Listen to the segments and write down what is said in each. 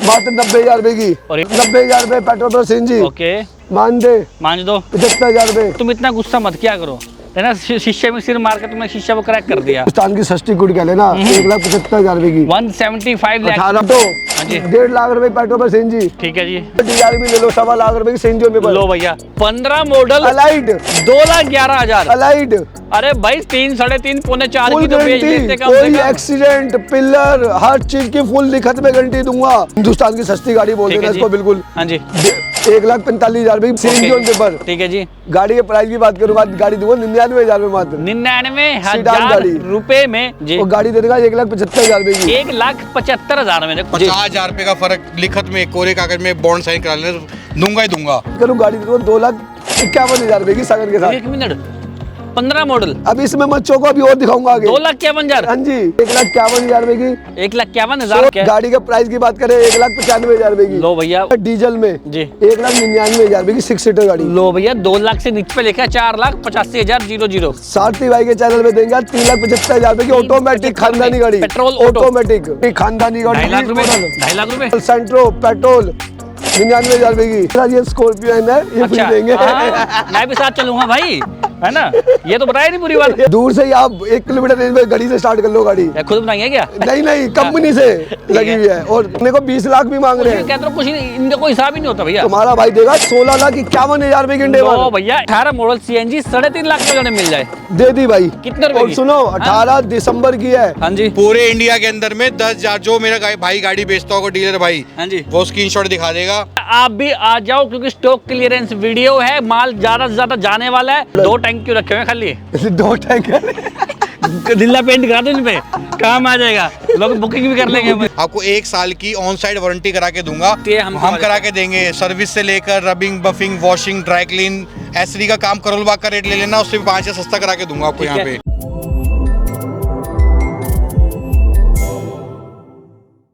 मात्र 90,000 रुपए की। 90,000 रुपए पेट्रोल पर सीएनजी। ओके मान दो 75,000 रुपए। तुम इतना गुस्सा मत किया करो, है ना। शीशे में सिर मार्केट में शीशा वो क्रैक कर दिया। हिंदुस्तान की सस्ती गुड़ कह लेना 1,75,000 रुपए की। 175 लाख। 18 तो 1.5 लाख रुपए पेट्रोल पर सीएनजी। ठीक है जी। डीआर भी ले लो 1.25 लाख रुपए की सीएनजी में। लो भैया 15 मॉडल अलाइड 2,11,000। अलाइड अरे भाई 3, 3.5, पौने 4 फुल की तो बेच देते गारंटी, कम से कोई कम। एक्सीडेंट पिलर हर चीज की फुल लिखत में गारंटी दूंगा। हिंदुस्तान की सस्ती गाड़ी बोल देना इसको बिल्कुल। हाँ जी 1,45,000 रुपए सीएनजी ऑन पेपर। ठीक है जी। गाड़ी के प्राइस की बात करूंगा, गाड़ी दूंगा 99,000 रुपए मात्र। 99,000 रुपए में जी। वो गाड़ी दे देगा 1,75,000 रुपए की। 1,75,000 में। 50,000 रुपए का फर्क लिखत में कोरे कागज में बॉन्ड साइन करा लेना, दूंगा ही दूंगा। करूँ गाड़ी दे दूंगा 2,51,000 रुपए की सागर के साथ। 1 मिनट 15 मॉडल। अब इसमें मैं चौको अभी और दिखाऊंगा आगे। 2,51,000। हाँ जी 1,51,000 रुपए की। 1,51,000 क्या? गाड़ी का प्राइस की बात करें 1,95,000 रुपए की। लो भैया डीजल में जी 1,99,000 रुपए की 6 सीटर गाड़ी। लो भैया 2 लाख से नीचे पे लिखा 4,85,000 सारथी भाई के चैनल पे देंगे 3,75,000 रुपए की ऑटोमेटिक खानदानी गाड़ी। पेट्रोल ऑटोमेटिक खानदानी गाड़ी। 2.5 लाख रुपए। 2.5 लाख रुपए। सेंट्रो पेट्रोल 99,000 रुपए की। ये स्कॉर्पियो है ये फ्री देंगे। मैं भी साथ चलूंगा भाई, है ना। ये तो बताया नहीं पूरी बात। दूर से ही आप 1 किलोमीटर रेंज में गाड़ी से स्टार्ट कर लो गाड़ी। खुद बनाएंगे क्या? नहीं कंपनी से लगी हुई है और अपने को 20 लाख भी मांग रहे हैं। कहते कुछ इनका कोई हिसाब ही नहीं होता भैया। तुम्हारा भाई देगा 16,51,000 रुपए की। लो भैया 18 मॉडल सीएनजी 3.5 लाख में मिल जाए। दे दी भाई। कितने रुपए और की? सुनो 18 दिसंबर की है। हाँ जी पूरे इंडिया के अंदर में 10,000 जो मेरा भाई गाड़ी बेचता होगा डीलर भाई, हाँ जी वो स्क्रीनशॉट दिखा देगा। आप भी आ जाओ क्योंकि स्टॉक क्लियरेंस वीडियो है, माल ज्यादा से ज्यादा जाने वाला है। 2 टैंक क्यों रखे हुए हैं खाली? 2 टैंकर ढीला पेंट करा दो इन पे, काम आ जाएगा। लोग बुकिंग भी कर लेंगे। आपको 1 साल की ऑन साइड वारंटी करा के दूंगा। हम करा के देंगे, सर्विस से लेकर rubbing buffing washing dry clean SD का काम करोल बाग का रेट ले लेना, उससे भी 5,000 सस्ता करा के दूंगा आपको यहाँ पे।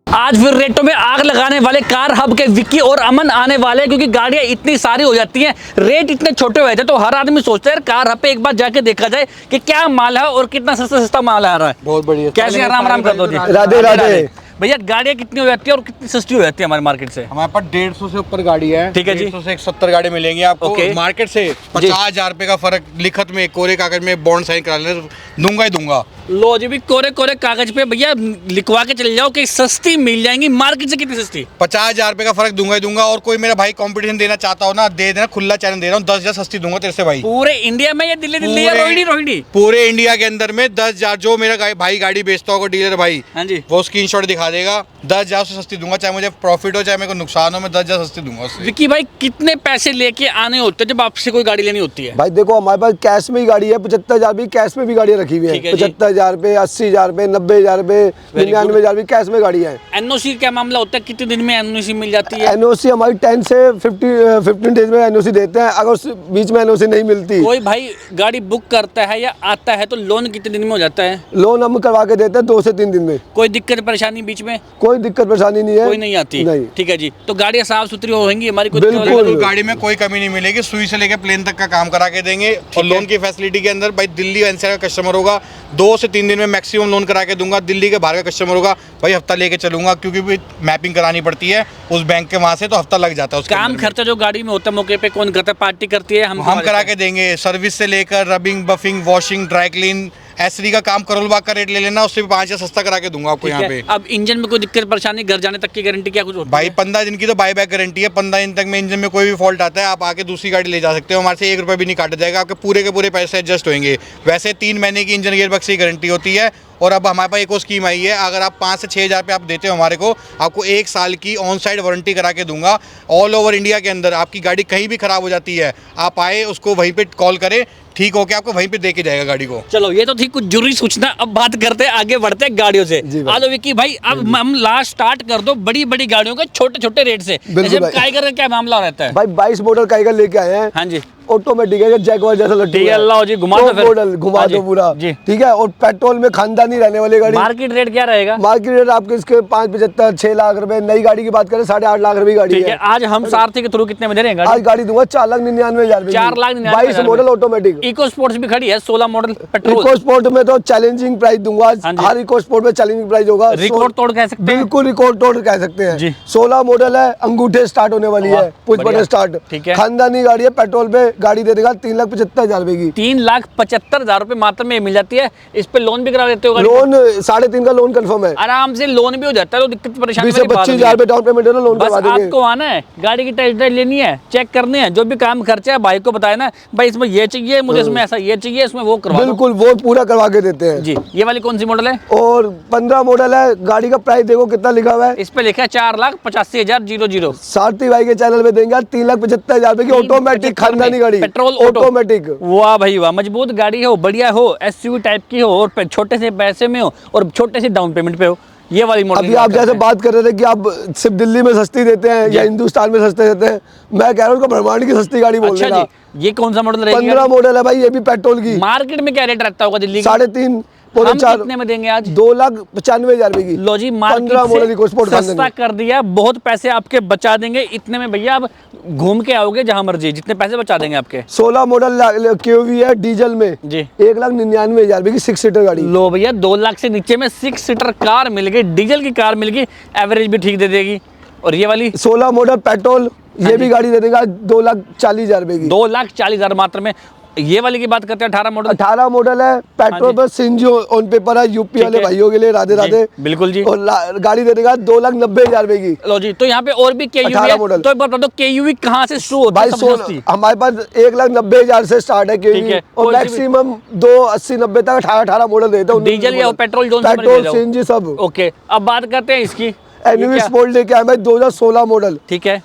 आज फिर रेटों में आग लगाने वाले कार हब के विक्की और अमन आने वाले हैं, क्योंकि गाड़ियां इतनी सारी हो जाती हैं, रेट इतने छोटे हुए थे, तो हर आदमी सोचता है कार हब पे एक बार जाके देखा जाए कि क्या माल है और कितना सस्ता सस्ता माल आ रहा है। बहुत बढ़िया। कैसे राम कर दो जी। राधे राधे। भैया गाड़ियां कितनी हो जाती है और कितनी सस्ती हो जाती है हमारे मार्केट से? हमारे पास 150 से ऊपर गाड़ी है। ठीक है जी। 150 से 170 गाड़ी मिलेंगी आपको। मार्केट से 50,000 रुपए का फर्क लिखत में कोरे कागज में बॉन्ड साइन करा लेना, दूंगा ही दूंगा। लो जी भी कोरे कोरे कागज पे भैया लिखवा के चले जाओ कि सस्ती मिल जाएंगी। मार्केट से कितनी सस्ती? 50,000 रुपए का फर्क दूंगा ही दूंगा। और कोई मेरा भाई कंपटीशन देना चाहता हो ना, दे देना, खुला चैलेंज दे रहा हूँ। 10,000 सस्ती दूंगा तेरे से भाई। पूरे इंडिया में या दिल्ली या रोहिणी? पूरे इंडिया के अंदर में 10,000 जो मेरा भाई गाड़ी बेचता होगा डीलर भाई, हाँ जी वो स्क्रीनशॉट दिखा देगा। 10,000 से सस्ती दूंगा, चाहे मुझे प्रॉफिट हो चाहे मेरे को नुकसान हो, मैं 10,000 सस्ती दूंगा उससे। विक्की भाई कितने पैसे लेके आने होते हैं जब आपसे कोई गाड़ी लेनी होती है? भाई देखो हमारे पास कैश में ही गाड़ी है, 75,000 भी कैश में भी गाड़ियाँ रखी हुई है। 75,000 रुपए 80,000 रुपए 90,000 रुपए 99,000 भी कैश में गाड़ियाँ है। एनओसी क्या मामला होता है? कितने दिन में एनओसी मिल जाती है? एनओसी हमारी 10 से 15 डेज में एनओसी देते हैं। अगर उस बीच में एनओसी नहीं मिलती, कोई भाई गाड़ी बुक करता है या आता है तो लोन कितने दिन में हो जाता है? लोन हम करवा के देते हैं 2 से 3 दिन में। कोई दिक्कत परेशानी बीच में? कोई दिक्कत परेशानी नहीं है, कोई नहीं आती। नहीं। ठीक है जी। तो गाड़ियाँ साफ सुथरी होंगी हमारी? कोई बिल्कुल। गाड़ी में कोई कमी नहीं मिलेगी। सुई से लेकर प्लेन तक का काम करा के देंगे। और लोन की फैसिलिटी के अंदर भाई दिल्ली एनसीआर का कस्टमर होगा 2 से 3 दिन में मैक्सिमम लोन करा के दूंगा। दिल्ली के बाहर का कस्टमर होगा भाई हफ्ता लेके चलूंगा, क्योंकि मैपिंग करानी पड़ती है उस बैंक के वहां से, तो हफ्ता लग जाता है। काम खर्चा जो गाड़ी में होता है मौके पे कौन करता है? पार्टी करती है? हम करा के देंगे। सर्विस से लेकर rubbing buffing washing dry clean SD का काम करोल बाग का रेट ले लेना, उससे भी 5,000 सस्ता करा के दूंगा आपको यहाँ पे। अब इंजन में कोई दिक्कत परेशानी घर जाने तक की गारंटी क्या कुछ होती है? भाई 15 दिन की तो बाई बैक गारंटी है। 15 दिन तक में इंजन में कोई भी फॉल्ट आता है आप आके दूसरी गाड़ी ले जा सकते हो। हमारे से 1 रुपये भी नहीं काटा जाएगा, आपके पूरे के पूरे पैसे एडजस्ट होंगे। वैसे 3 महीने की इंजन गियरबॉक्स की गारंटी होती है। और अब हमारे पास एक और स्कीम आई है, अगर आप 5 से 6,000 रुपये आप देते हो हमारे को, आपको 1 साल की ऑन साइड वारंटी करा के दूंगा। ऑल ओवर इंडिया के अंदर आपकी गाड़ी कहीं भी खराब हो जाती है, आप आए उसको वहीं पे कॉल करें, ठीक हो के आपको वहीं पे दे के जाएगा गाड़ी को। चलो ये तो थी कुछ जरूरी सूचना। अब बात करते हैं, आगे बढ़ते हैं गाड़ियों से। आलो विक्की भाई अब हम लास्ट स्टार्ट कर दो बड़ी बड़ी गाड़ियों के छोटे छोटे रेट से। जैसे काइगर का क्या मामला रहता है? भाई 22 मॉडल काइगर लेके आए हैं। हाँ जी। ऑटोमेटिक है, जैगवार जैसा लट्टू ठीक है, लाओ जी, घुमा दो फिर। मॉडल घुमा हाँ दो जी, पूरा जी। ठीक है। और पेट्रोल में खानदानी रहने वाली गाड़ी। मार्केट रेट क्या रहेगा? मार्केट रेट आपके इसके 5.75 6 लाख रुपए। नई गाड़ी की बात करें 8.5 लाख रुपए गाड़ी ठीक है। आज हम सारथी के थ्रू कितने में दे रहे हैं आज गाड़ी दूंगा 4,99,000 4,99,000 22 मॉडल ऑटोमेटिक। इको स्पोर्ट्स भी खड़ी है 16 मॉडल पेट्रोल। इको स्पोर्ट में तो चैलेंजिंग प्राइस दूंगा। हाँ जी। हर इको स्पोर्ट में चैलेंजिंग प्राइस होगा। रिकॉर्ड तोड़ कह सकते हैं। बिल्कुल रिकॉर्ड तोड़ कह सकते हैं जी। 16 मॉडल है, अंगूठे स्टार्ट होने वाली वाह, है, पुश बटन बढ़िया। स्टार्ट। ठीक है। खानदानी गाड़ी है, पेट्रोल पे गाड़ी दे देगा 3,75,000 रुपए की। 3,75,000 रुपए मात्र में मिल जाती है। इस पे लोन भी करा देते हो? लोन 3.5 का लोन कंफर्म है। आराम से लोन भी हो जाता है, तो दिक्कत परेशानी 20 से 25,000 रुपए डाउन पेमेंट है ना, लोन बस करवा देंगे। आपको आना है, गाड़ी की टेस्ट ड्राइव लेनी है, चेक करनी है, जो भी काम खर्चा है भाई को बताया ना, भाई इसमें ये चाहिए मुझे, इसमें ऐसा ये चाहिए, इसमें वो करवा दो। बिल्कुल वो पूरा करवा के देते हैं जी। ये वाली कौन सी मॉडल है? और 15 मॉडल है। गाड़ी का प्राइस देखो कितना लिखा हुआ है, इस पे लिखा है 4,85,000 सारथी भाई के चैनल पे देंगे 3,75,000 रुपए की ऑटोमेटिक खानदानी गाड़ी, पेट्रोल ऑटोमेटिक। वाह भाई वाह, मजबूत गाड़ी हो, बढ़िया हो, एसयूवी टाइप की हो, और छोटे से पैसे में हो, और छोटे से डाउन पेमेंट पे हो। ये वाली मॉडल अभी आप जैसे बात कर रहे थे कि आप सिर्फ दिल्ली में सस्ती देते हैं या हिंदुस्तान में सस्ते देते हैं, मैं कह रहा हूँ उसको ब्रह्मांड की सस्ती गाड़ी बोल अच्छा देना। जी। ये कौन सा मॉडल रहेगा? 15 मॉडल है भाई, ये भी पेट्रोल की। मार्केट में क्या रेट रहता होगा दिल्ली का? 3.5 हम 4 कितने में देंगे आज? 2,95,000 रुपए की। लो जी, 15 मार्केट मॉडल इको से स्पोर्ट सस्ता कर दिया, बहुत पैसे आपके बचा देंगे। इतने में भैया आप घूम के आओगे जहां मर्जी, जितने पैसे बचा देंगे आपके। 16 मॉडल क्यूवी है डीजल में जी। 1,99,000 रुपए की 6 सीटर गाड़ी। लो भैया, 2 लाख से नीचे में 6 सीटर कार मिल गई, डीजल की कार मिल गई, एवरेज भी ठीक दे देगी। और ये वाली 16 मॉडल पेट्रोल, ये भी गाड़ी दे देगा 2,40,000 रुपए की। 2,40,000 मात्र में। ये वाली की बात करते हैं 18 मॉडल। 18 मॉडल है, पेट्रोल पर सीएनजी ऑन पेपर है, यूपी वाले है। भाइयों के लिए राधे जी, राधे। बिल्कुल जी। और गाड़ी दे देगा 2,90,000 रुपए की। लो जी, तो यहाँ पे और भी केयूवी 18 है, मॉडल। तो एक बार बता दो केयूवी कहाँ से शुरू होती भाई है? सबसे सस्ती? हमारे पास 1,90,000 से स्टार्ट है ठीक केवी, है। और कौन सी भी? मैक्सिमम 2,80,90 तक 18 मॉडल देते हैं। डीजल या पेट्रोल, जो पेट्रोल सीएनजी सब। ओके, अब बात करते हैं इसकी। एनवी ये क्या? स्पोर्ट लेके आए भाई 2016 मॉडल, ठीक है,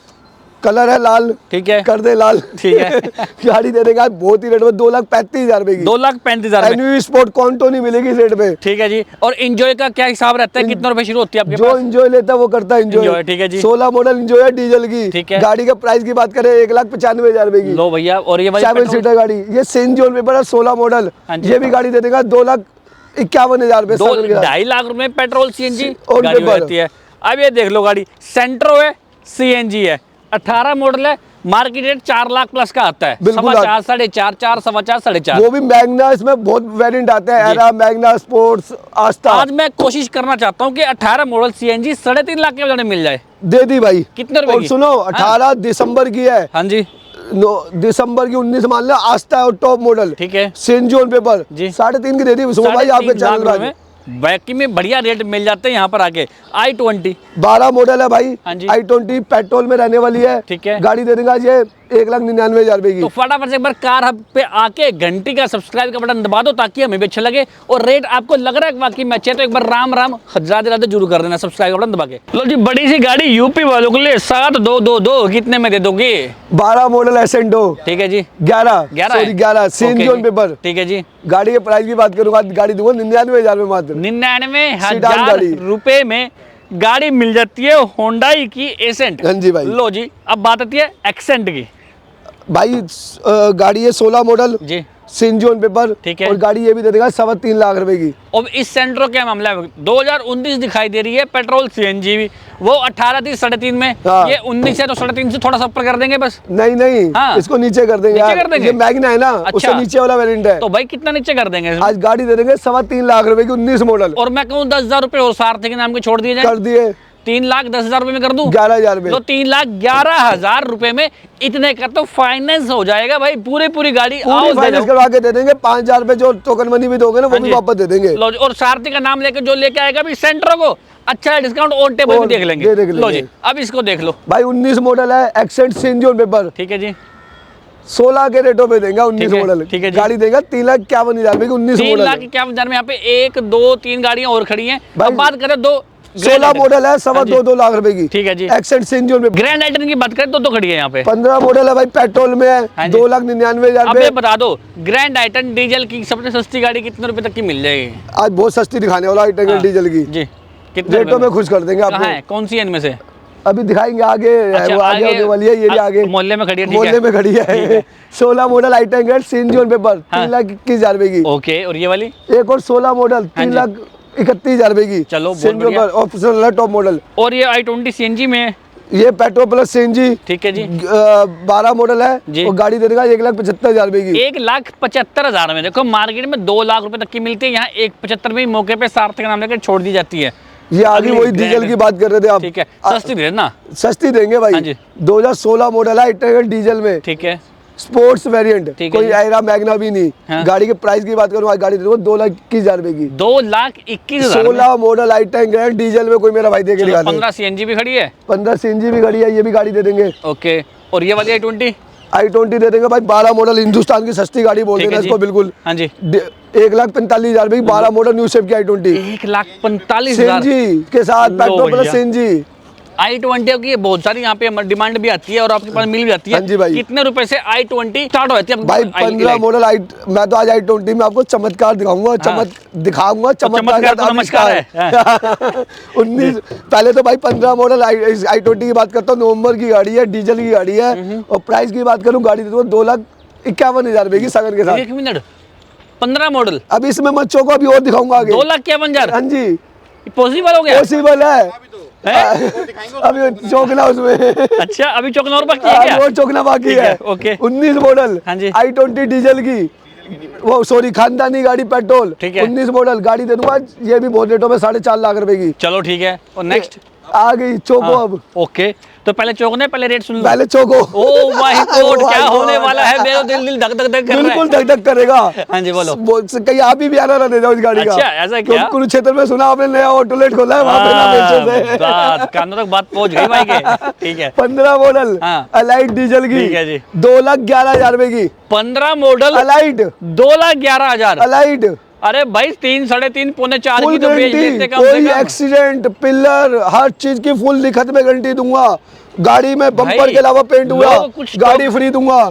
कलर है लाल, ठीक है, कर दे लाल। ठीक है। गाड़ी दे देगा बहुत ही रेट में 2,35,000 रुपए की। 2,35,000 में। एनवी स्पोर्ट कॉन्टो नहीं मिलेगी इस रेट पे। ठीक है जी। और इंजॉय का क्या हिसाब रहता है? कितने रुपए शुरू होती है आपके जो पास? इंजॉय लेता है वो करता है Enjoy, इंजॉय। ठीक है जी। 16 मॉडल इंजॉय है डीजल की। ठीक है। गाड़ी के प्राइस की बात करें 1,95,000 रुपए की। लो भैया, और ये वाली 7 पेट्रोल? सीटर गाड़ी, ये सीएनजी ऑन पेपर है 16 मॉडल, हाँ जी। ये भी गाड़ी दे देगा 2,51,000 रुपए। 2-2.5 लाख रुपए पेट्रोल सीएनजी और गाड़ी हो पेपर। जाती है। अब ये देख लो, गाड़ी सेंट्रो है, सीएनजी है, 18 मॉडल है, मार्केट रेट 4 लाख प्लस का आता है। बिल्कुल। 4.25, 4.5, 4, 4.25, 4.5। वो भी मैग्ना, इसमें बहुत वेरिएंट आते हैं, एरा, मैग्ना, स्पोर्ट्स, आस्था। आज मैं कोशिश करना चाहता हूँ कि 18 मॉडल सीएनजी 3.5 लाख के बजाय मिल जाए। दे दी भाई। कितने रुपए और की? सुनो 18 दिसंबर की है, हाँ जी, दिसंबर की 19 मान लो, आस्था और टॉप मॉडल, ठीक है, सीएनजी ऑन पेपर जी। 3.5 की दे दी सुनो भाई 3.5 आपके चैनल लाख पे। बाकी में बढ़िया रेट मिल जाते हैं यहाँ पर आके। i20 12 मॉडल है भाई, हाँ जी। i20 पेट्रोल में रहने वाली है। ठीक है। गाड़ी दे देगा ये 1,99,000 रुपए की। तो फटाफट से एक बार कार हब पे आके घंटी का सब्सक्राइब का बटन दबा दो, ताकि हमें भी अच्छा लगे, और रेट आपको लग रहा है वाकई में अच्छे, तो एक बार राम राम राधे राधे जरूर कर देना सब्सक्राइब का बटन दबा के। लो जी, बड़ी सी गाड़ी यूपी वालों के लिए 7,222 कितने में दे दोगे? 12 मॉडल एसेंटो, ठीक है जी, 11 सीएनजी ऑन पेपर। ठीक है जी। गाड़ी के प्राइस की बात करूंगा, गाड़ी दूंगा 99,000 में मात्र। 99,000 गाड़ी। रुपए में गाड़ी मिल जाती है होंडाई की एसेंट। हाँ जी भाई। लो जी, अब बात आती है एक्सेंट की। भाई गाड़ी है 16 मॉडल, जी, सीएनजी ऑन पेपर, ठीक है। और गाड़ी ये भी दे देगा 3.25 लाख रुपए की। अब इस सेंट्रो क्या मामला है? 2019 दिखाई दे रही है, पेट्रोल सीएनजी भी, वो 18 थी 3.5 में, हाँ। ये 19 है, तो 3.5 से थोड़ा सा ऊपर कर देंगे बस। नहीं हाँ। इसको नीचे कर देंगे नीचे यार। कर देंगे? ये मैग्ना है ना, उससे नीचे वाला वेरिएंट है। तो भाई कितना नीचे कर देंगे इसमें? आज गाड़ी दे देंगे 3.25 लाख रुपए की 19 मॉडल। और मैं कहूँ 10,000 रुपए और सारथी के नाम के छोड़ दिए जाए, कर दिए 3,10,000 रुपए में कर दूं? 11,000 रुपए। तो 3,11,000 रुपए में इतने का तो फाइनेंस हो जाएगा भाई, पूरी गाड़ी आओ पूरी दे फाइनेंस जाओ। करवा के दे देंगे। 5,000 रुपए जो टोकन मनी भी दोगे ना, वो हाँ भी जी। वापस दे देंगे। लो जी, और सारथी का नाम लेके जो लेके आएगा भी सेंट्रो को, अच्छा डिस्काउंट ऑन टेबल भी और देख लेंगे। देख लो जी, लेंगे। अब इसको देख लो। भाई 19 मॉडल है, एक्सेंट सीएनजी ऑन पेपर, ठीक है जी, 16 के रेटों पे देंगे 19 ठीक है, मॉडल। ठीक है जी। गाड़ी देगा 3,51,000 रुपए की 19 मॉडल। 3,51,000 में यहाँ पे 1, 2, 3 गाड़ियां और खड़ी हैं। भाई, अब बात करें 16 मॉडल है, 2.25 लाख रुपए की। ठीक है जी। Accent CNG on paper. Grand i ten की बात करें तो खड़ी है यहाँ पे। 15 मॉडल है भाई, पेट्रोल में है, हाँ जी। 2,99,000 अब ये रुपए। बता दो, ग्रैंड आइटन डीजल की सबसे सस्ती गाड़ी कितने रुपए तक की मिल जाएगी? आज बहुत सस्ती दिखाने वाला हाँ। डीजल की, जी, कितने रेटों रुपए में खुश कर देंगे कहाँ आपको। है? कौन सी है इनमें से? अभी दिखाएंगे आगे। अच्छा, वो आगे होने वाली है, ये भी आगे मोहल्ले में खड़ी है, ठीक मोहल्ले है। में खड़ी है। 16 मॉडल आई10 ग्रेड सीएनजी ऑन पेपर, 3,21,000 रुपए की। ओके, और ये वाली? एक और 16 मॉडल, 3,31,000 रुपए की। चलो, बहुत सीएनजी बढ़िया। ऑप्शनल है, टॉप मॉडल। और ये i20 सीएनजी में है, ये पेट्रोल प्लस सीएनजी, ठीक है जी। 12 मॉडल है जी। और गाड़ी दे देगा 1,75,000 रुपए की। 1,75,000 में। देखो मार्केट में 2 लाख रुपए तक की मिलती है, यहाँ 1,75 में ही मौके पे सार्थक नाम लेकर छोड़ दी जाती है। ये आगे अगली वही brand डीजल है। की बात कर रहे थे आप। ठीक है, सस्ती दे ना। सस्ती देंगे हाँ भाई। जी। 2016 मॉडल है आई10 डीजल में, ठीक है, स्पोर्ट्स वेरिएंट, ठीक है कोई जी। एरा मैग्ना भी नहीं। हाँ। गाड़ी के प्राइस की बात करूँ, आज गाड़ी दे दूंगा 2,21,000 रुपए की। 2,21,000 में। 16 मॉडल आई10 ग्रैंड डीजल में कोई मेरा भाई दे के दिखा दे। 15 सीएनजी भी खड़ी है। 15 सीएनजी भी गाड़ी है, ये भी गाड़ी दे देंगे। ओके, और ये वाली i20? आई20 दे देंगे भाई। 12 मॉडल, हिंदुस्तान की सस्ती गाड़ी बोल ठीक देना है जी। इसको बिल्कुल। हाँ जी। 1,45,000 रुपए की 12 मॉडल न्यू शेप की आई20 1,45,000 सीएनजी के साथ, लो पेट्रोल प्लस भैया। सीएनजी। i20 की बहुत सारी यहाँ पे डिमांड भी आती है और आपके पास मिल भी जाती है। हाँ जी भाई। कितने रुपए से i20 स्टार्ट हो जाती है भाई 15 मॉडल आई, मैं तो आज आई20 में आपको चमत्कार दिखाऊंगा, दिखाऊंगा चमत्कार चमत्कार तो नमस्कार है। 19 पहले तो भाई 15 मॉडल आई20 की बात करता हूँ, नवंबर की गाड़ी है, डीजल की गाड़ी है। और प्राइस की बात करूँ, गाड़ी तो 2,51,000 रुपए की सगन के साथ। 1 मिनट, 15 मॉडल, अब इसमें मच्छों को अभी और दिखाऊंगा आगे। 2,51,000? हाँ जी, पॉसिबल हो गया? पॉसिबल है। है? अभी चौकना उसमें। अच्छा, अभी चौकना और बाकी है क्या? और चौकना बाकी ठीक है। ओके। 19 मॉडल हाँ जी। आई20 डीजल की, वो सॉरी खानदानी गाड़ी पेट्रोल, ठीक है। 19 मॉडल गाड़ी दे दूंगा, ये भी बहुत रेटों में 4.5 लाख रुपए की। चलो ठीक है, और नेक्स्ट? आ गई चोको। अब ओके, तो पहले चौकने, पहले रेट सुन लो। पहले choco. Oh my God, Oh क्या my होने God। वाला है? मेरा दिल धक धक धक कर रहा बिल्कुल है। धक धक करेगा। हाँ जी, बोलो। कहीं आप ही आना ना दे जाओ इस गाड़ी का। अच्छा, ऐसा क्या? क्योंकि कुरुक्षेत्र में सुना आपने नया आउटलेट खोला है, वहाँ पे ना बेचो से। बात कानों तक बात पहुंच गई भाई के। ठीक है, 15 मॉडल हाँ। अलाइट डीजल की, ठीक है जी। 2,11,000 रुपए की 15 मॉडल अलाइट। 2,11,000? अलाइट अरे भाई 3, 3.5, पौने 4 फुल की तो बेच गारंटी, देते कम से कोई कम। एक्सीडेंट, पिलर, हर चीज की फुल लिखत में गारंटी दूंगा। गाड़ी में बम्पर भाई, के अलावा पेंट हुआ, लोग कुछ गाड़ी फ्री दूंगा।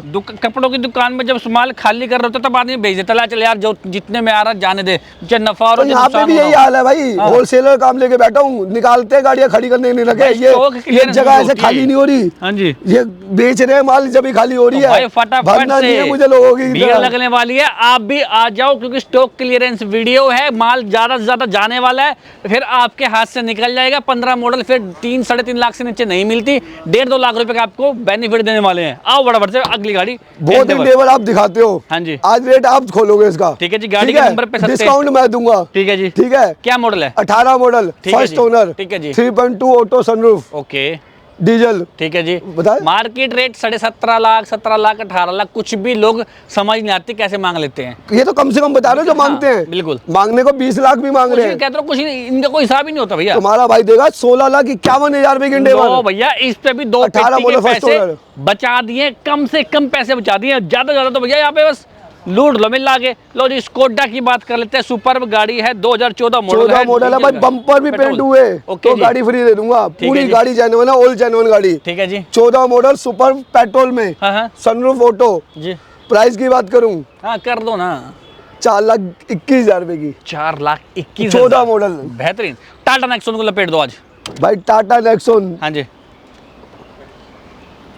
कपड़ों की दुकान में जब माल खाली कर रहे होते तब आदमी भेज देता, चल यार जो जितने में आ रहा जाने दे, चाहे नफा और तो यहाँ पे भी यही हाल है भाई। हाँ। होलसेलर काम लेके बैठा हूँ, निकालते हैं गाड़ियाँ खड़ी करने नहीं रखे। भाई, स्टॉक ये क्लियरेंस जगह ऐसे होती खाली है। नहीं हो रही। हाँ जी, ये बेच रहे हैं माल जब भी खाली हो रही तो है। भाई फटाफट भागना नहीं है से मुझे लोगों की भीड़ तरह। लगने वाली है, आप भी आ जाओ क्योंकि स्टॉक क्लियरेंस वीडियो है, माल ज्यादा से ज्यादा जाने वाला है, फिर आपके हाथ से निकल जाएगा। 15 मॉडल फिर 3, 3.5 लाख से नीचे नहीं मिलती, 1.5-2 लाख रुपए का आपको बेनिफिट देने वाले हैं। आओ बड़ा से अगली गाड़ी। बहुत इंडेवर आप दिखाते हो। हाँ जी, आज रेट आप खोलोगे इसका। ठीक है जी, गाड़ी के नंबर पे सस्ते। डिस्काउंट मैं दूंगा। ठीक है जी। ठीक है, क्या मॉडल है? 18 मॉडल, ठीक है फर्स्ट जी। ओनर, ठीक है जी। 3.2 ऑटो सनरूफ ओके, डीजल। ठीक है जी। बताए? मार्केट रेट 17.5 लाख, 17 लाख, 18 लाख, कुछ भी लोग समझ नहीं आती कैसे मांग लेते हैं। ये तो कम से कम बता रहे हो जो हाँ, मांगते हैं। बिल्कुल। मांगने को 20 लाख भी मांग रहे हैं। कहते रहो कुछ नहीं, इनका कोई हिसाब ही नहीं होता भैया। तुम्हारा भाई देगा 16,51,000 रुपए की लो इंडेवर। भैया, इस पे भी 2 18 पेटी के मॉडल फर्स्ट पैसे ओनर। बचा दिए, कम से कम पैसे बचा दिए, ज्यादा ज्यादा तो भैया यहाँ पे बस लूट लो मिल के। लो जी, स्कोडा की बात कर लेते हैं, सुपर्ब गाड़ी है, 2014 मॉडल 14 मॉडल है भाई, बम्पर भी पेंट हुए तो गाड़ी फ्री दे दूंगा। पूरी गाड़ी जेन्युइन है, ऑल जेन्युइन गाड़ी। ठीक है जी। 14 मॉडल सुपर पेट्रोल में, हाँ सनरूफ ऑटो। जी, प्राइस की बात करूं, हाँ कर दो ना। 4,21,000 रुपए की 4,21,000। 14 मॉडल। बेहतरीन। टाटा नेक्सॉन को लपेट दो आज। भाई टाटा नेक्सॉन हाँ जी,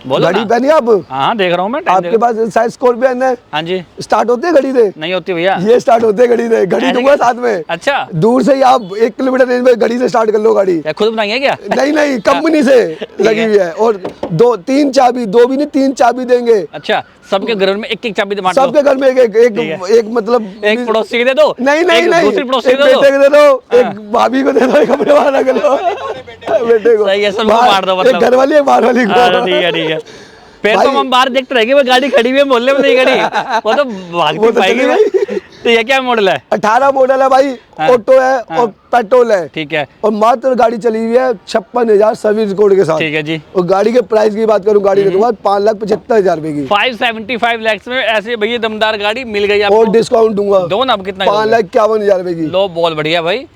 बोलो घड़ी ना। पहनी आप? हाँ देख रहा हूँ मैं, टाइम आपके देख पास साइज स्कॉर्पियन है? हाँ जी, स्टार्ट होते हैं घड़ी से? नहीं होती भैया। ये स्टार्ट होते हैं घड़ी से, घड़ी ऐसे दूंगा क्या? साथ में। अच्छा, दूर से ही आप 1 किलोमीटर रेंज में घड़ी से स्टार्ट कर लो गाड़ी। क्या खुद बनाई है क्या? नहीं नहीं, कंपनी से लगी हुई है। और 2-3 चाबी, 2 भी नहीं 3 चाबी देंगे। अच्छा, सबके घर में एक चाबी दे बांट दो। सबके घर में एक ठीक है। एक मतलब एक पड़ोसी को दे दो, नहीं नहीं एक नहीं, दूसरी पड़ोसी एक को दे बेटे दो। को दे दो, एक भाभी को दे दो, एक अपने वाला को दो, बेटे को। सही है, सबको बाहर- बांट दो मतलब। एक घर वाली, एक बाहर वाली को। हाँ, ठीक है ठीक है। फिर तो भाई- हम बाहर देखते रहेंगे, वो गाड़ी खड़ी हुई है, मोहल्ले में नहीं खड़ी, वो तो वो भागती तो पाएगी चली भाई। गई। तो ये क्या मॉडल है? 18 मॉडल है भाई, हाँ। ऑटो है और पेट्रोल है। ठीक है, और मात्र गाड़ी चली हुई है 56,000 सर्विस रिकॉर्ड के साथ। ठीक है जी। और गाड़ी के प्राइस की बात करूं, गाड़ी दे दूंगा 5,75,000 रुपए की 575 लाख में ऐसे भैया दमदार गाड़ी मिल गई और आपको। डिस्काउंट दूंगा। दो ना, अब कितना 5,51,000 रुपए की। लो, बहुत बढ़िया भाई।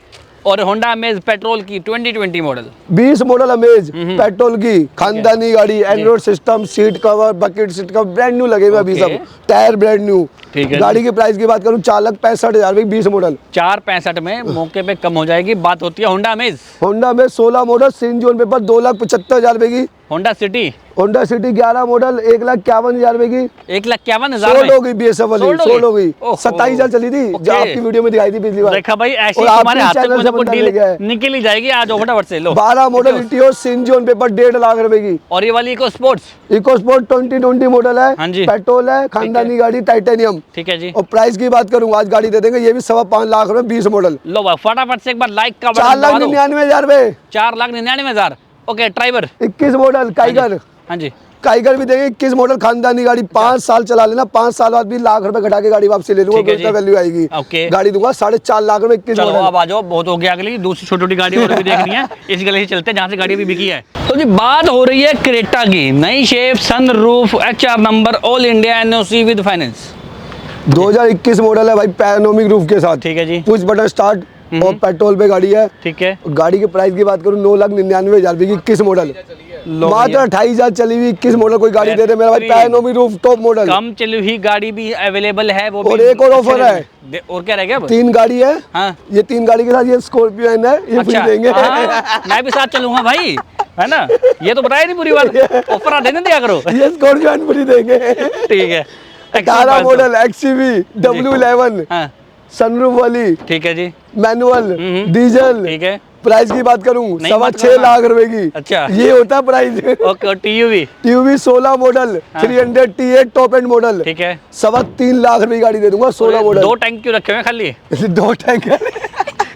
और होंडा अमेज पेट्रोल की 2020 मॉडल 20 मॉडल अमेज पेट्रोल की खानदानी गाड़ी, Android system, seat cover, bucket seat cover brand new लगे हुए अभी सब, टायर ब्रांड न्यू। ठीक है। गाड़ी की प्राइस की बात करूं 4,65,000 20 मॉडल। 465 में मौके पे कम हो जाएगी। बात होती है होंडा अमेज। होंडा में 16 मॉडल सीएनजी ऑन पेपर 2,75,000 रुपए की। Honda city Honda city 11 model 1,51,000 रुपए की। 1,51,000 सोल्ड हो गई BSF वाली, सोल्ड हो गई। ओहो। 27,000 चली थी जो आपकी वीडियो में दिखाई थी पिछली बार। देखा भाई, ऐसे और ही आपके तुम्हारे हाथ तक चैनल से मुझे बंदा डील ले गया है। निकल ही जाएगी। आज फटाफट से लो। 12 model Etios CNG on paper 1.5 lakh रुपए की। और ये वाली Eco sports Eco sport 2020 model है, हाँ जी। पेट्रोल है, खानदानी गाड़ी, टाइटेनियम। ठीक है जी। और प्राइस की बात करूँ आज गाड़ी दे देंगे ये भी 5.25 लाख रुपए 20 मॉडल। लो भाई फटाफट से एक बार लाइक का 4,99,000 रुपए। 4,99,000। ओके ड्राइवर 21 मॉडल काइगर, हाँ जी। काइगर भी देंगे 21 मॉडल खानदानी गाड़ी। 5 साल चला लेना, 5 साल बाद भी लाख रुपए घटा के गाड़ी वापसी ले लूंगा, ठीक है उसका जी। वैल्यू आएगी। ओके। गाड़ी दूंगा 4.5 लाख रुपए 21 चलो मॉडल। अब आ जाओ, बहुत हो गया। अगली दूसरी छोटी छोटी गाड़ी और भी देखनी है। इस गली से चलते हैं जहाँ से गाड़ी अभी बिकी है। तो जी बात हो रही है क्रेटा की। नई shape, sunroof, HR number, all India NOC with finance. 2021 model है भाई, पैनोमिक रूफ के साथ। ठीक है जी। पुश बटन स्टार्ट और पेट्रोल पे गाड़ी है। ठीक है। गाड़ी के प्राइस की बात करूँ 9,99,000 रुपए की 21 मॉडल। लो मात्र भैया। 28,000 चली हुई 21 मॉडल कोई गाड़ी दे दे मेरा भाई, पैनोमिक रूफ टॉप मॉडल। कम चली हुई गाड़ी भी अवेलेबल है। वो और भी एक और अच्छे ऑफर रेट है। में। और क्या रह गया अब? 3 गाड़ी है। हाँ। ये 3 गाड़ी के साथ ये स्कॉर्पियो है ये फ्री अच्छा, देंगे। हाँ, मैं भी साथ चलूंगा भाई, है ना। ये तो बताया नहीं पूरी बात। ऑफर आ देने दिया करो। ये स्कॉर्पियो फ्री देंगे। ठीक है। 18 मॉडल XCV W11 हाँ सनरूफ वाली, ठीक है जी। Manual, diesel. ठीक है। प्राइस की बात करूं नहीं, 6.25 लाख रुपए की। अच्छा। ये होता है प्राइस। ओके। और TUV TUV 16 model 300 T8 top and model, ठीक है। 3.25 लाख रुपए की गाड़ी दे दूंगा 16 मॉडल। 2 टैंक क्यों रखे हुए हैं खाली? 2 टैंक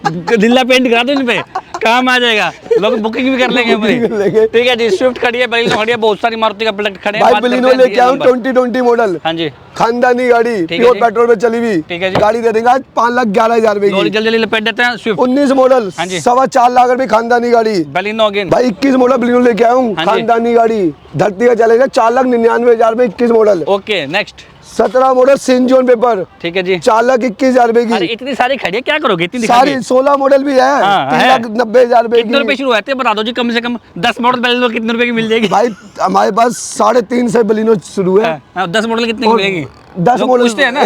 दिल्ला पेंट करा दो इन पे, काम आ जाएगा। लोग बुकिंग भी कर लेंगे अपनी। कर लेंगे। ठीक है जी। स्विफ्ट खड़ी है, बलिनो खड़ी है, बहुत सारी मारुति का प्रोडक्ट खड़े हैं। भाई बात करते बलिनो हैं लेके आऊं नंबर। 2020 मॉडल, हाँ जी। खानदानी गाड़ी, ठीक है प्योर जी। पेट्रोल पे चली हुई। ठीक है जी। गाड़ी दे देंगे आज 5,11,000 रुपए लोरी की। जल्दी जल्दी लपेट देते हैं। स्विफ्ट 19 मॉडल हाँ जी। 4.25 लाख रुपए खानदानी गाड़ी। Baleno again. भाई 21 मॉडल बलिनो लेके आया हूँ, हाँ जी। खानदानी गाड़ी, धरती का चलेगा 4,99,000 रुपए 21 model. Okay next. 17 model CNG on paper ठीक है जी। 4,21,000 रुपए अरे की। इतनी सारी खड़ी है, क्या करोगे इतनी दिखा सारी 16 मॉडल भी है, हाँ, है। 3,90,000 रुपए कितने रुपए की। शुरू होते हैं बता दो जी, कम से कम 10 मॉडल बलिनो कितने रुपए की मिल जाएगी? भाई हमारे पास 3.5 से बलिनो शुरू है। हाँ, 10 मॉडल कितने की और मिलेगी? 10 लोग मॉडल पूछते हैं ना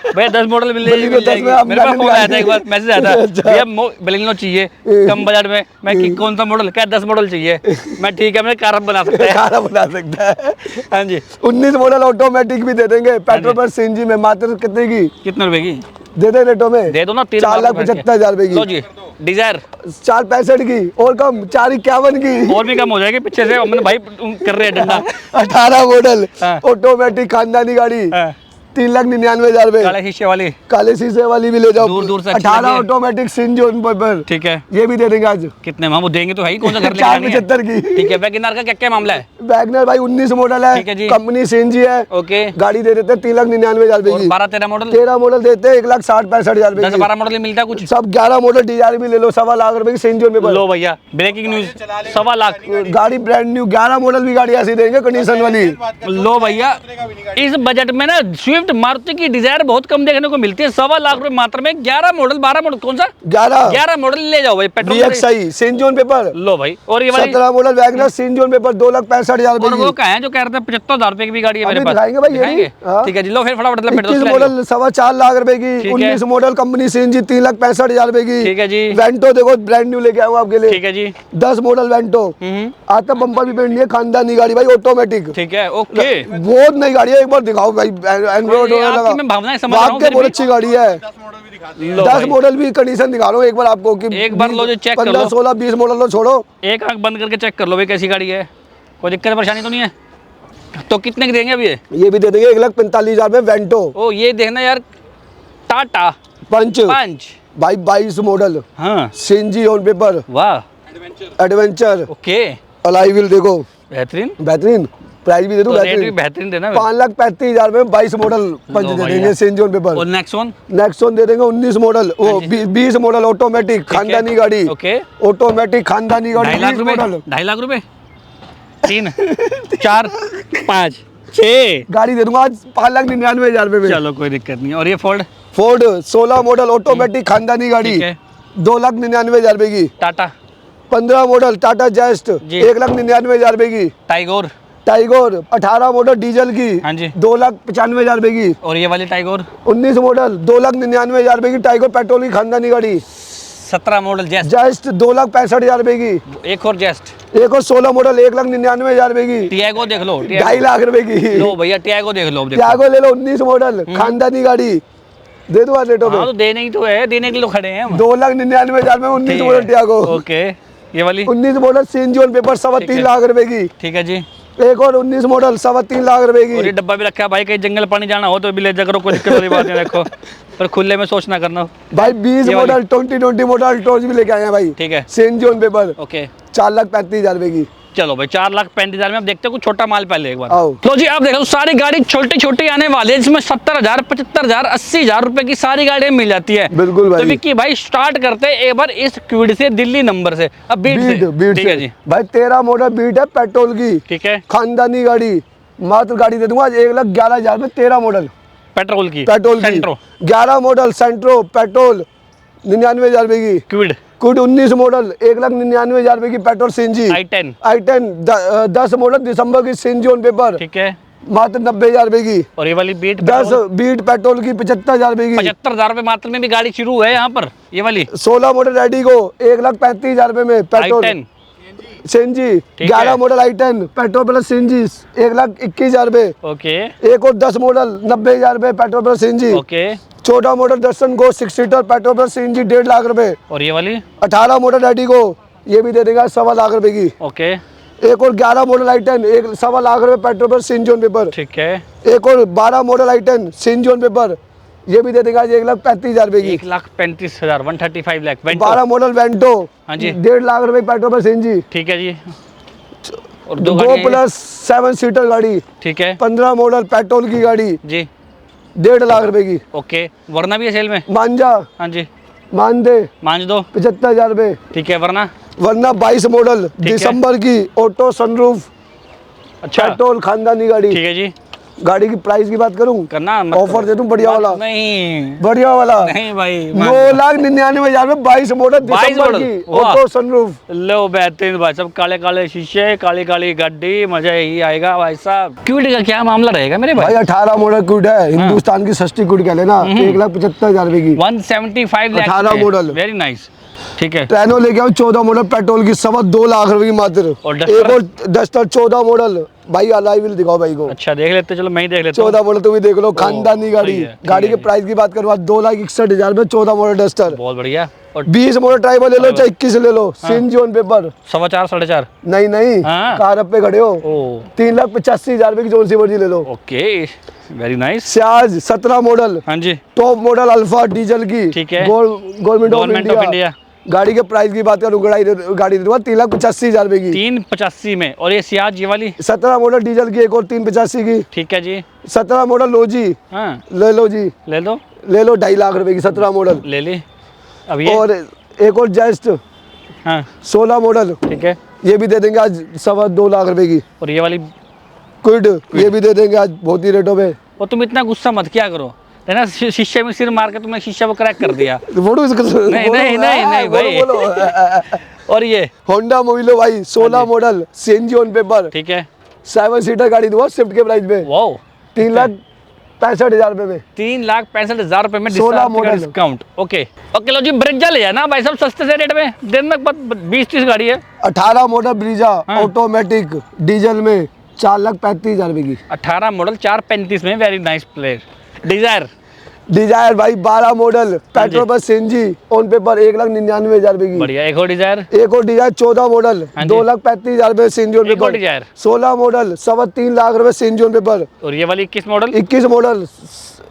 भैया 10 मॉडल मिल बलिनो मिल 10 जाएगी। में आप मेरे पास गाड़ी फोन आया था निकाल एक बार, मैसेज आया था, अच्छा। भैया बलिनो चाहिए कम बजट में। मैं कि कौन सा मॉडल? क्या 10 मॉडल चाहिए? मैं ठीक है, मैं कार बना सकता है। खाना बना सकता है। हाँ जी। 19 मॉडल ऑटोमेटिक भी दे देंगे, पेट्रोल पर सीएनजी में। मात्र कितने की कितने रुपए की? दे दे रेटों में? दे दो ना। 4,75,000 रुपए लो की। जी। डिजायर 4,65 की और कम 4,51 की। और भी कम हो जाएगी पीछे से, हमने भाई कर रहे हैं डंडा। 18 मॉडल हाँ। ऑटोमेटिक खानदानी गाड़ी हाँ। 3,99,000 रुपए। काले शीशे वाली। काले शीशे वाली भी ले जाओ। दूर दूर से अच्छी 18 लगी है। ऑटोमेटिक सीएनजी ऑन पेपर, ठीक है। ये भी दे देंगे आज। कितने में? वो देंगे तो भाई, कौन सा घर लेके आनी है? 4,75 की। ठीक है। वैगनआर का क्या क्या मामला है? वैगनर भाई 19 मॉडल ठीक है जी। है, कंपनी सीएनजी है। ओके। गाड़ी दे देते हैं 3,99,000 रुपए और की। 12-13 मॉडल? 13 मॉडल देते हैं 1,60,65,000 रुपए की। 10-12 मॉडल ही मिलता है कुछ? सब 11 मॉडल डिजायर भी ले लो, 1.25 लाख रुपए की सीएनजी ऑन पेपर। लो भैया ब्रेकिंग न्यूज, 1.25 लाख गाड़ी ब्रांड न्यू 11 मॉडल भी गाड़ी ऐसी देंगे कंडीशन वाली। लो भैया इस बजट में ना स्विफ्ट मारुति की डिजायर बहुत कम देखने को मिलती है। 1.25 लाख रुपए मात्र में 11 मॉडल 12 मॉडल कौन सा 11 मॉडल ले जाओ भाई petrol VXI CNG on paper. लो भाई। और ये वाली 17 model WagonR CNG on paper 2,65,000 रुपए और वो की। कहाँ है जो कह रहे थे 75,000 रुपए की भी गाड़ी है मेरे अभी पास? दिखाएंगे भाई, ये दिखाएंगे? भी। हाँ। ठीक है जी। लो फिर फटाफट लपेट दो 21 उसको। मॉडल 4.25 लाख रुपए की। ठीक है। 19 मॉडल कंपनी सीएनजी 3,65,000 रुपए की। ठीक है जी। वेंटो देखो ब्रांड न्यू लेके आऊँ आपके लिए। ठीक है जी। 10 मॉडल वेंटो आता, बम्पर भी पेंट नहीं है, खानदानी गाड़ी भाई ऑटोमेटिक। ठीक है। ओके। बहुत नई गाड़ी है, एक बार दिखाओ भाई। एंड्रॉइड ये आपकी मैं भावनाएं समझ रहा हूँ, वाकई फिर बहुत भी। अच्छी गाड़ी है। लो 10 भाई। मॉडल भी कंडीशन दिखा रहा हूँ एक बार आपको कि एक बार लो जो चेक कर 15, लो। 16, 20 मॉडल लो, छोड़ो। एक आंख बंद करके चेक कर लो भाई कैसी गाड़ी है, कोई दिक्कत परेशानी तो नहीं है? तो कितने की देंगे अब ये भी दे देंगे 1,45,000 में वेंटो। ओ ये देखना यार, टाटा पंच भाई 22 मॉडल हाँ सीएनजी ऑन पेपर, वाह एडवेंचर, ओके अलाई व्हील देखो बेहतरीन। बेहतरीन। प्राइस भी दे दूं तो रेट भी बेहतरीन। बेहतरीन देना। 5,35,000 में 22 मॉडल पंच लो दे भैया। देंगे सीएनजी ऑन पेपर। और नेक्सॉन नेक्सॉन दे देंगे 19 मॉडल, वो हाँ जी। 20 मॉडल ऑटोमेटिक खानदानी गाड़ी। ओके। ऑटोमेटिक खानदानी गाड़ी 2.5 लाख 20 रुपए, मॉडल 2.5 लाख रुपए, 3 4 5 6। गाड़ी दे दूंगा आज 5,99,000 रुपए में। चलो कोई दिक्कत नहीं। और ये फोर्ड फोर्ड 16 मॉडल ऑटोमेटिक खानदानी गाड़ी ठीक है। 2,99,000 रुपए की। टाटा 15 मॉडल टाटा जेस्ट जी। 1,99,000 रुपए की। टाइगोर, टाइगोर 18 मॉडल डीजल की हाँ जी। 2,95,000 रुपए की। और ये वाली टाइगोर 19 मॉडल 2,99,000 रुपए की। टाइगर पेट्रोल की खानदानी गाड़ी 17 मॉडल जेस्ट, जस्ट 2,65,000 रुपए की। एक और जेस्ट। एक और 16 मॉडल 1,99,000 रुपए की। टियागो देख लो, 2.5 लाख रुपए की। लो भैया टियागो देख लो, अब देखो। त्यागो ले लो 19 मॉडल खानदानी गाड़ी दे दो आज रेटो हाँ में। तो देने की तो है, देने के लिए खड़े हैं हम। 2,99,000 में 19 ठीक मॉडल है। त्यागो। ओके, ये वाली 19 model CNG on paper 3.25 lakh रुपए की। ठीक है जी। एक और 19 मॉडल 3.25 लाख रुपए और ये की। डब्बा भी रखा है भाई, कहीं जंगल पानी जाना हो तो भी ले जा करो, कोई दिक्कत वाली बात नहीं। देखो पर खुले में सोचना करना। भाई 20 ये वाली। मॉडल 2020 मॉडल टॉर्च भी लेके आए हैं भाई। ठीक है, सीएनजी ऑन पेपर ओके 4,35,000 रुपए की। चलो भाई 4,35,000 में। अब देखते हैं कुछ छोटा माल पहले एक बार। आओ। लो जी, आप देखो सारी गाड़ी छोटी छोटी आने वाली है, जिसमें 70,000, 75,000, 80,000 रुपए की सारी गाड़ियां मिल जाती है। बिल्कुल भाई। तो विक्की भाई स्टार्ट करते हैं एक बार इस क्विड से, दिल्ली नंबर से। अब बीट से, बीट ठीक से है जी। भाई 13 मॉडल बीट है पेट्रोल की ठीक है, खानदानी गाड़ी। मात्र गाड़ी दे दूंगा आज 1,11,000 में। 13 मॉडल पेट्रोल की, पेट्रोल सेंट्रो, की 11 मॉडल सेंट्रो पेट्रोल 99,000 रुपए की। क्विड, कुड 19 मॉडल 1,99,000 रुपए की petrol CNG. i10, i10 10 model दिसंबर की सीएनजी ऑन पेपर ठीक है। मात्र 90,000 रुपए की। और ये वाली बीट 10 बीट पेट्रोल की 75,000 रुपए की। 75,000 रुपए मात्र में भी गाड़ी शुरू है यहाँ पर। ये वाली 16 मॉडल रेडी को 1,35,000 रुपए में पेट्रोल i10, सीएनजी। ठीक 11 है। Model i10 petrol plus CNG 1,21,000 रुपए। ओके एक और 10 मॉडल 90,000 रुपए petrol plus CNG. Okay. 14 model Datsun go 6 seater petrol plus CNG 1.5 lakh रुपए। और ये वाली 18 मॉडल रेडी को ये भी दे देगा 1.25 लाख रुपए की। ओके, एक और 11 मॉडल i10 1.25 लाख रुपए petrol plus CNG on paper. ठीक है। एक और 12 model i10 CNG on paper ये भी दे देगा 1,35,000 रुपए की। 1,35,000, 135 लाख। 12 मॉडल वेंटो हाँ जी। 1.5 लाख रुपए पेट्रोल प्लस सीएनजी। ठीक है जी। और दो गो गाड़ी प्लस 7 सीटर गाड़ी ठीक है 15 मॉडल पेट्रोल की गाड़ी जी। 1.5 लाख रुपए की। ओके, वरना भी है सेल में। मांझा हाँ जी, मान दे मान दो। 75,000 रुपए। ठीक है, वरना वरना 22 मॉडल है। दिसंबर की ऑटो सनरूफ अच्छा पेट्रोल खानदानी गाड़ी। ठीक है जी। गाड़ी की प्राइस की बात करूं करना मत ऑफर करो। दे दूं बढ़िया वाला। नहीं बढ़िया वाला नहीं भाई, 9,99,000 में 22 मॉडल 22 दिसंबर मॉडल, की वाह। Auto sunroof. लो बेहतरीन भाई साहब, काले काले शीशे, काली काली गड्डी, मजा यही आएगा भाई साहब। क्विड का क्या मामला रहेगा मेरे भाई भाई? 18 मॉडल कुड है हिंदुस्तान की सस्ती कुड कह लेना 1,75,000 रुपए की। 175 लाख 18 मॉडल। Very nice. ठीक है। ट्रेनो लेके आओ 14 मॉडल पेट्रोल की 2.25 लाख रुपए की मात्र। और डस्टर? एक और डस्टर 14 मॉडल भाई अलाई व्हील दिखाओ भाई को। अच्छा देख लेते, चलो मैं ही देख लेता हूँ। 14 मॉडल तुम भी देख लो खानदानी गाड़ी। सही है, ठीक गाड़ी है के जी। प्राइस की बात करूँ 2,61,000 में 14 मॉडल डस्टर। बहुत बढ़िया। और 20 मॉडल ट्राइबल ले लो चाहे 21 ले लो सीएनजी ऑन पेपर। 4.25, 4.5। नहीं नहीं हाँ। कार पे खड़े हो ओ 3,85,000 रुपए की जोन सी मर्जी ले लो। Okay, very nice. Ciaz 17 model हाँ जी, टॉप मॉडल अल्फा डीजल की। ठीक है। Government of government of India. India. गाड़ी के प्राइस की बात करूँ गाड़ी दे दूंगा 3,85,000 रुपए की। 385 में। और ये सियाज ये वाली 17 मॉडल डीजल की एक और 385 की। ठीक है जी। 17 मॉडल लो जी हाँ ले लो जी ले लो, ले लो 2.5 लाख रुपए की 17 मॉडल। ले ली। अब ये और एक और जस्ट हाँ 16 मॉडल ठीक है। ये भी दे देंगे आज 2.25 लाख रुपए की। और ये वाली, क्विड ये भी दे देंगे आज बहुत ही रेटों पे। और तुम इतना गुस्सा मत किया करो, है ना। शीशे में सिर मार के तुमने शीशा को क्रैक कर दिया। फोटो नहीं, नहीं भाई। और ये होंडा मोबिलो भाई 16 मॉडल सीएनजी ऑन पेपर ठीक है। 7 सीटर गाड़ी दूंगा स्विफ्ट के प्राइस में वाओ, 3,65,000 रुपए में। 3,65,000 रुपए में 16 मॉडल। डिस्काउंट। ओके ओके, लो जी ब्रेजा ले जाना भाई साहब सस्ते से रेट में। दिन में 20-30 गाड़ी है। 18 मॉडल ब्रीजा हाँ। ऑटोमेटिक डीजल में 4,35,000 रुपए की। 18 मॉडल 435 में, very nice player. Desire desire भाई 12 मॉडल हाँ पेट्रोल पर सीएनजी ऑन पेपर 1,99,000 रुपए की। बढ़िया। एक और डिजायर, एक और डिजायर 14 मॉडल हाँ जी। 2,35,000 रुपए सीएनजी ऑन एक और पेपर। डिजायर। 16 मॉडल 3.25 लाख रुपए सीएनजी ऑन पेपर। और ये वाली 21 मॉडल 21 मॉडल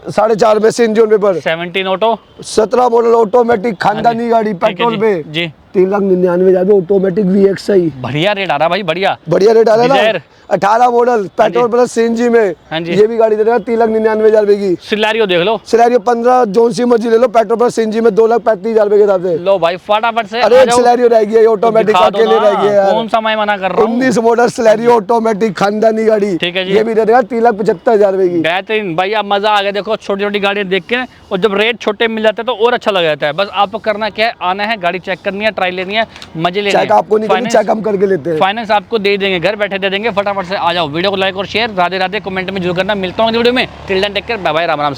4.5 रुपए CNG on paper. 17 auto 17 model automatic खानदानी गाड़ी ठीक है पेट्रोल जी, पे जी। 3,99,000 में ऑटोमेटिक VXI। बढ़िया रेट आ रहा भाई, बढ़िया बढ़िया रेट आ रहा है Dzire। ना। 18 मॉडल पेट्रोल प्लस CNG में। हाँ जी। ये भी गाड़ी दे देगा 3,99,000 रुपए की। सिलेरियो देख लो, सिलेरियो 15 जोन सी मर्जी ले लो, पेट्रोल प्लस CNG में 2,35,000 रुपए के हिसाब से। लो भाई फटाफट से अरे आ एक जाओ। सिलेरियो रह गई है ऑटोमेटिक, दिखा दो अकेले ना, रह गई है कौन सा मैं मना कर रहा हूँ। 19 मॉडल सिलेरियो ऑटोमेटिक खानदानी गाड़ी। ठीक है जी। ये भी दे देगा 3,75,000 रुपए की। बेहतरीन भाई, अब मजा आ गया। देखो छोटी छोटी गाड़ियाँ देख के, और जब रेट छोटे मिल जाते हैं तो और अच्छा लग जाता है। बस आपको करना क्या है, आना है, गाड़ी चेक करनी है, ट्राई लेनी है, मजे लेने चेक आपको नहीं करनी, चेक हम करके लेते हैं। फाइनेंस आपको दे देंगे, घर बैठे दे देंगे। फटाफट से आ जाओ, वीडियो को लाइक और शेयर, राधे राधे कमेंट में जरूर करना। मिलता हूँ वीडियो में, till then take care, bye bye, Ram Ram.